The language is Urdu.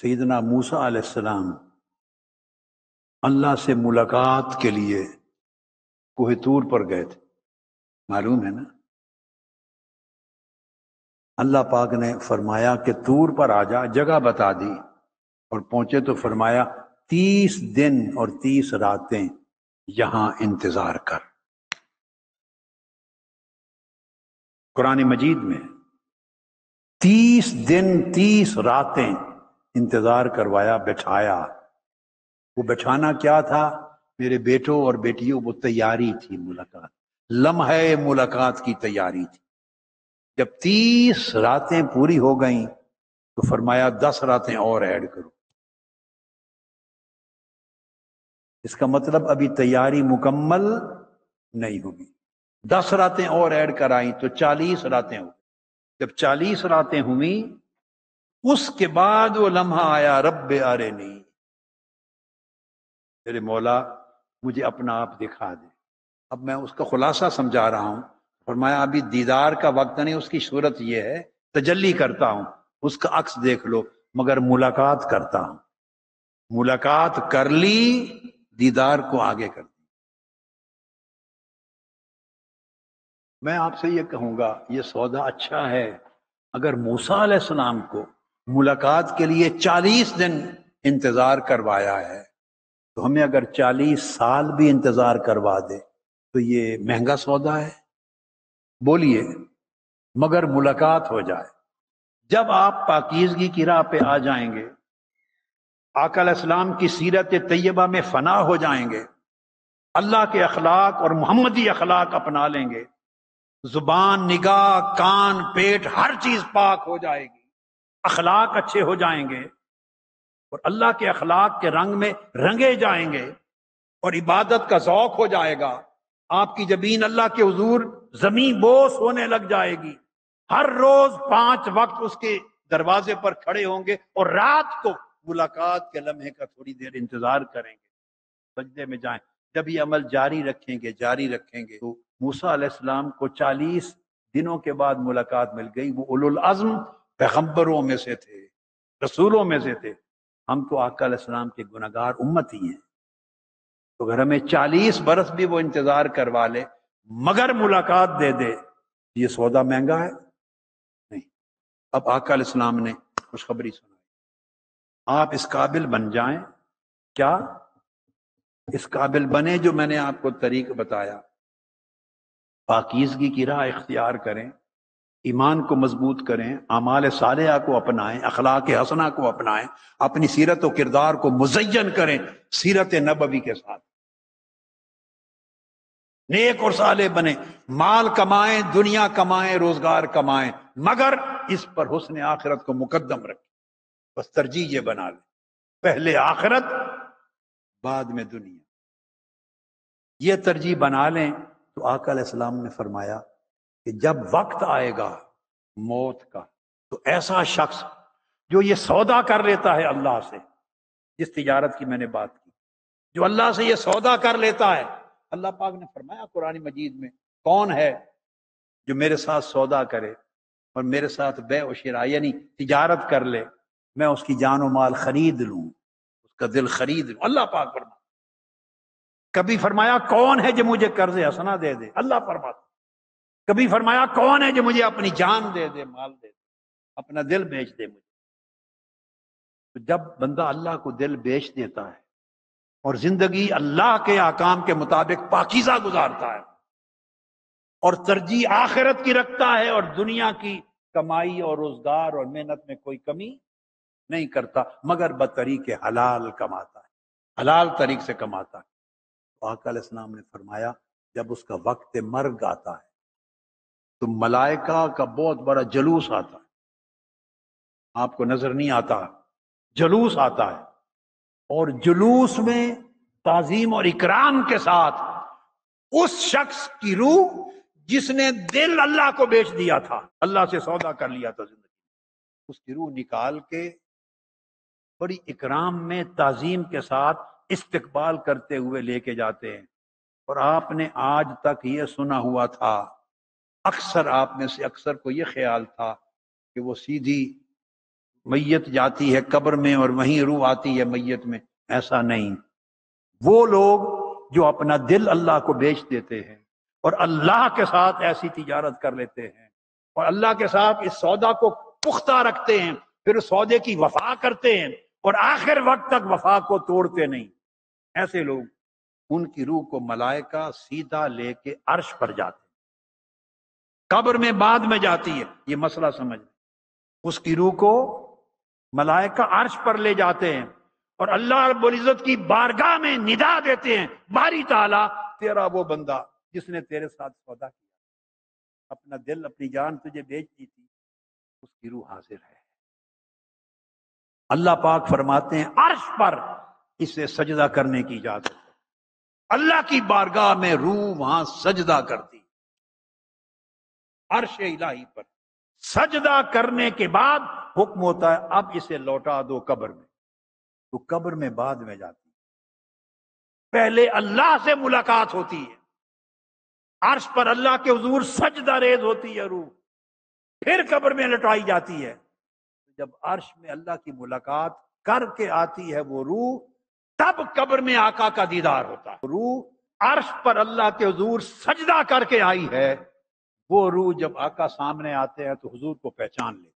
سیدنا موسیٰ علیہ السلام اللہ سے ملاقات کے لیے کوہ طور پر گئے تھے، معلوم ہے نا؟ اللہ پاک نے فرمایا کہ طور پر آ جا، جگہ بتا دی، اور پہنچے تو فرمایا 30 دن اور 30 راتیں یہاں انتظار کر۔ قرآن مجید میں 30 دن 30 راتیں انتظار کروایا، بٹھایا۔ وہ بٹھانا کیا تھا میرے بیٹوں اور بیٹیوں؟ وہ تیاری تھی، ملاقات، لمحہ ملاقات کی تیاری تھی۔ جب 30 راتیں پوری ہو گئیں تو فرمایا 10 راتیں اور ایڈ کرو۔ اس کا مطلب ابھی تیاری مکمل نہیں ہوگی، 10 راتیں اور ایڈ کرائیں تو 40 راتیں ہو۔ جب 40 راتیں ہوئیں اس کے بعد وہ لمحہ آیا، رب ارنی، میرے مولا مجھے اپنا آپ دکھا دے۔ اب میں اس کا خلاصہ سمجھا رہا ہوں۔ فرمایا ابھی دیدار کا وقت نہیں، اس کی صورت یہ ہے تجلی کرتا ہوں، اس کا عکس دیکھ لو، مگر ملاقات کرتا ہوں۔ ملاقات کر لی، دیدار کو آگے کر دی۔ میں آپ سے یہ کہوں گا، یہ سودا اچھا ہے۔ اگر موسیٰ علیہ السلام کو ملاقات کے لیے 40 دن انتظار کروایا ہے تو ہمیں اگر 40 سال بھی انتظار کروا دے تو یہ مہنگا سودا ہے؟ بولیے، مگر ملاقات ہو جائے۔ جب آپ پاکیزگی کی راہ پہ آ جائیں گے، آقا علیہ السلام کی سیرت طیبہ میں فنا ہو جائیں گے، اللہ کے اخلاق اور محمدی اخلاق اپنا لیں گے، زبان، نگاہ، کان، پیٹ، ہر چیز پاک ہو جائے گی، اخلاق اچھے ہو جائیں گے اور اللہ کے اخلاق کے رنگ میں رنگے جائیں گے اور عبادت کا ذوق ہو جائے گا۔ آپ کی جبین اللہ کے حضور زمین بوس ہونے لگ جائے گی۔ ہر روز 5 وقت اس کے دروازے پر کھڑے ہوں گے اور رات کو ملاقات کے لمحے کا تھوڑی دیر انتظار کریں گے، سجدے میں جائیں۔ جب یہ عمل جاری رکھیں گے تو موسیٰ علیہ السلام کو 40 دنوں کے بعد ملاقات مل گئی۔ وہ اولو العزم پیغمبروں میں سے تھے، رسولوں میں سے تھے۔ ہم تو آقا علیہ السلام کے گنہگار امتی ہیں، تو اگر ہمیں 40 برس بھی وہ انتظار کروا لے مگر ملاقات دے دے، یہ سودا مہنگا ہے؟ نہیں۔ اب آقا علیہ السلام نے خوشخبری سنائی، آپ اس قابل بن جائیں۔ کیا اس قابل بنے جو میں نے آپ کو طریق بتایا؟ پاکیزگی کی راہ اختیار کریں، ایمان کو مضبوط کریں، اعمال صالحہ کو اپنائیں، اخلاق حسنہ کو اپنائیں، اپنی سیرت و کردار کو مزین کریں سیرت نبوی کے ساتھ، نیک اور صالح بنیں، مال کمائیں، دنیا کمائیں، روزگار کمائیں، مگر اس پر حسن آخرت کو مقدم رکھیں۔ بس ترجیح یہ بنا لیں، پہلے آخرت بعد میں دنیا، یہ ترجیح بنا لیں تو آقا علیہ السلام نے فرمایا کہ جب وقت آئے گا موت کا تو ایسا شخص جو یہ سودا کر لیتا ہے اللہ سے، جس تجارت کی میں نے بات کی، جو اللہ سے یہ سودا کر لیتا ہے، اللہ پاک نے فرمایا قرآن مجید میں، کون ہے جو میرے ساتھ سودا کرے اور میرے ساتھ بیع و شراء یعنی تجارت کر لے، میں اس کی جان و مال خرید لوں، اس کا دل خرید لوں۔ اللہ پاک فرمایا۔ کبھی فرمایا کون ہے جو مجھے قرض حسنہ دے دے، اللہ فرماتا۔ کبھی فرمایا کون ہے جو مجھے اپنی جان دے دے، مال دے دے، اپنا دل بیچ دے مجھے۔ تو جب بندہ اللہ کو دل بیچ دیتا ہے اور زندگی اللہ کے احکام کے مطابق پاکیزہ گزارتا ہے اور ترجیح آخرت کی رکھتا ہے اور دنیا کی کمائی اور روزگار اور محنت میں کوئی کمی نہیں کرتا مگر بطریق حلال کماتا ہے، حلال طریق سے کماتا ہے، تو آقا علیہ السلام نے فرمایا جب اس کا وقت مرگ آتا ہے تو ملائکہ کا بہت بڑا جلوس آتا ہے، آپ کو نظر نہیں آتا، جلوس آتا ہے، اور جلوس میں تعظیم اور اکرام کے ساتھ اس شخص کی روح جس نے دل اللہ کو بیچ دیا تھا، اللہ سے سودا کر لیا تھا زندگی، اس کی روح نکال کے بڑی اکرام میں تعظیم کے ساتھ استقبال کرتے ہوئے لے کے جاتے ہیں۔ اور آپ نے آج تک یہ سنا ہوا تھا، اکثر آپ میں سے اکثر کو یہ خیال تھا کہ وہ سیدھی میت جاتی ہے قبر میں اور وہیں روح آتی ہے میت میں، ایسا نہیں۔ وہ لوگ جو اپنا دل اللہ کو بیچ دیتے ہیں اور اللہ کے ساتھ ایسی تجارت کر لیتے ہیں اور اللہ کے ساتھ اس سودا کو پختہ رکھتے ہیں، پھر اس سودے کی وفا کرتے ہیں اور آخر وقت تک وفا کو توڑتے نہیں، ایسے لوگ، ان کی روح کو ملائکہ سیدھا لے کے عرش پر جاتے ہیں۔ قبر میں بعد میں جاتی ہے، یہ مسئلہ سمجھ، اس کی روح کو ملائکہ عرش پر لے جاتے ہیں اور اللہ رب العزت کی بارگاہ میں ندا دیتے ہیں، باری تعالیٰ تیرا وہ بندہ جس نے تیرے ساتھ سودا کیا، اپنا دل اپنی جان تجھے بیچ دی تھی، اس کی روح حاضر ہے۔ اللہ پاک فرماتے ہیں عرش پر اسے سجدہ کرنے کی اجازت ہے، اللہ کی بارگاہ میں روح وہاں سجدہ کرتی، عرش الہی پر سجدہ کرنے کے بعد حکم ہوتا ہے اب اسے لوٹا دو قبر میں، تو قبر میں بعد میں جاتی، پہلے اللہ سے ملاقات ہوتی ہے، عرش پر اللہ کے حضور سجدہ ریز ہوتی ہے روح، پھر قبر میں لٹائی جاتی ہے۔ جب عرش میں اللہ کی ملاقات کر کے آتی ہے وہ روح، تب قبر میں آقا کا دیدار ہوتا ہے۔ روح عرش پر اللہ کے حضور سجدہ کر کے آئی ہے، وہ روح جب آقا سامنے آتے ہیں تو حضور کو پہچان لے۔